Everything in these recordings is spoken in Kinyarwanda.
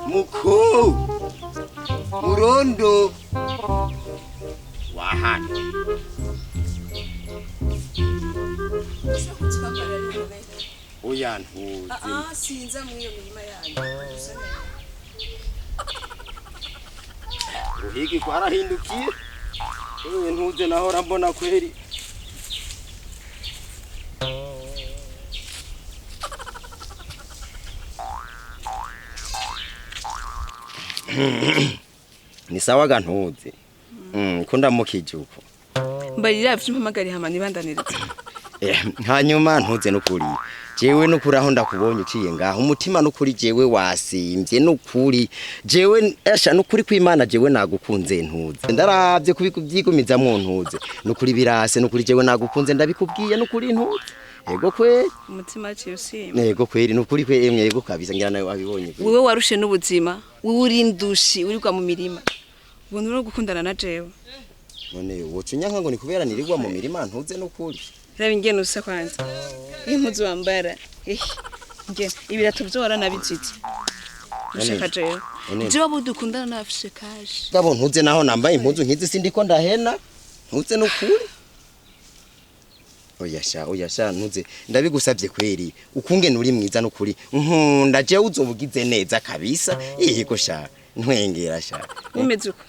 Muko Murondo Wahana Oya ntuze sinza mwiyo mirima yanyu Ruhigi kwarahindukiye Ewe ntuze nahora mbona kweri Ni sawa gantuze ko ndamukije uko mbarira afite impamagari hamani bandaniriza hanyuma ntuze nukuri jewe nukuri aho ndakubonye uciye ngaho umutima nukuri jewe wasimvye nukuri jewe esha nukuri kw'Imana jewe nagukunze ntuze ndaravye kubyigumiza mu ntuze nukuri birase nukuri jewe nagukunze ndabikubwiye nukuri ntuze Ego kweli umutima wacu usimba Ego kweli nukuri kwe ego kabisa ngira nawe wabibonye wewe warushe n'ubuzima wewe uri ndushi urirwa mu mirima ubona uri gukundana na jewe none wocunya nkango ni kubera nirirwa mu mirima ntuze nukuri raba ingene usa kwanza impuzu wambara ingene ibirato byo waranabizitse ushaka jewe jewe budukundana nafishe kaje gabo ntuze naho nambaye impuzu nkizi sindiko ndahena ntuze nukuri Oya sha ntuze ndabigusabye kweri ukungene uri mwiza nukuri nkunda je uzobugize neza kabisa yego sha ntwengera sha umeze uko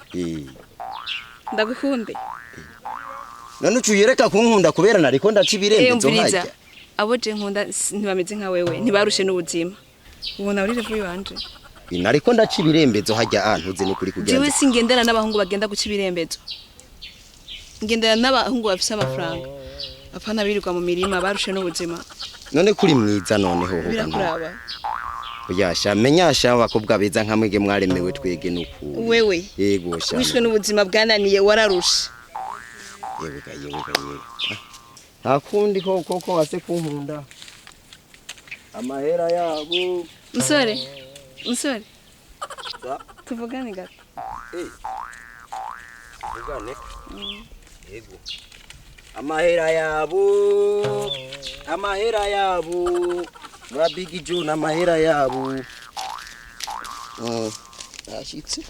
ndagukunde none ucuyereka kunkunda kubera nariko ndaca ibirembezo hajya abo je nkunda ntibameze nka wewe ntibarushe n'ubuzima ubona uri revu yanje nariko ndaca ibirembezo hajya ntuze nukuri kugenza jewe singendana n'abahungu bagenda guca ibirembezo ngendana n'abahungu bafise amafaranga apana birirwa mu mirima barushe n'ubuzima none kuri mwiza noneho birakuraba Oyasha menyasha bakobwa beza nkamwege mwaremewe twege nuku wewe yego sha wishwe n'ubuzima bwananiye wararushe yewe hakundi koko wase kunkunda amahera yabo musore tuvugane gato tuvugane yego amahera yabo Big John amahera yabo ashitse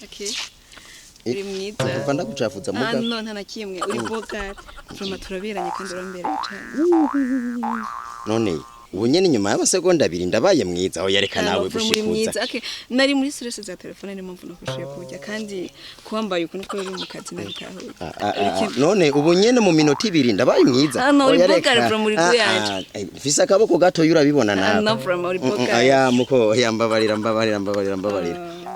okay uri mwiza kuva ndagucafuza muga no nta nakimwe uri bogari from turaberanye kandi urambere cyane none ubu nyene nyuma y'amasegonda 2 ndabaye mwiza aho yareka nawe gushikuza okay nari muri stress za telefone ni mpamvu nakushiye kujya kandi kuwambaye uko nuko uri mu kazi nabitahuye none ubu nyene mu minota 2 ndabaye mwiza no uri bogari from uri kuyanje mfise akaboko gato yurabibona nawe no from uri bogari aya muko yambabarira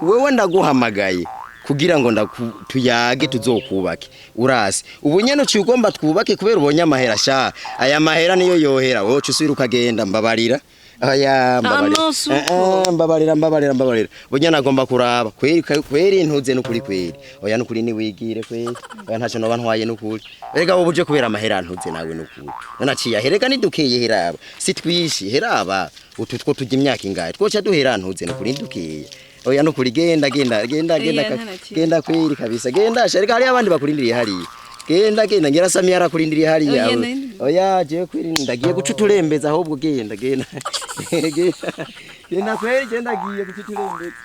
wewe ndaguhamagaye kugira ngo tuyage tuzokubake urase ubu nyene uciye ugomba twubake kubera ubonye amahera sha aya mahera niyo yohera wowe usubira ukagenda mbabarira aya mbabarira bunyana agomba kuraba kweri ntuze nukuri kweri oya nukuri ni wigire kweri oya ntaco no bantwaye nukuri erega wowe uje kubera amahera ntuze nawe nukuri naciye herega nidukeye heraba sitwishi heraba ututwo tujya imyaka ingahe twoca duhera ntuze nukuri ndukeye oya nukuri genda kweri kabisa genda sharika hari abandi bakurindiriye hari genda ngira Samia arakurindiriye hari yawe oya je kweri ndagiye guca uturembeza ahubwo genda kweri genda giye guca uturembeza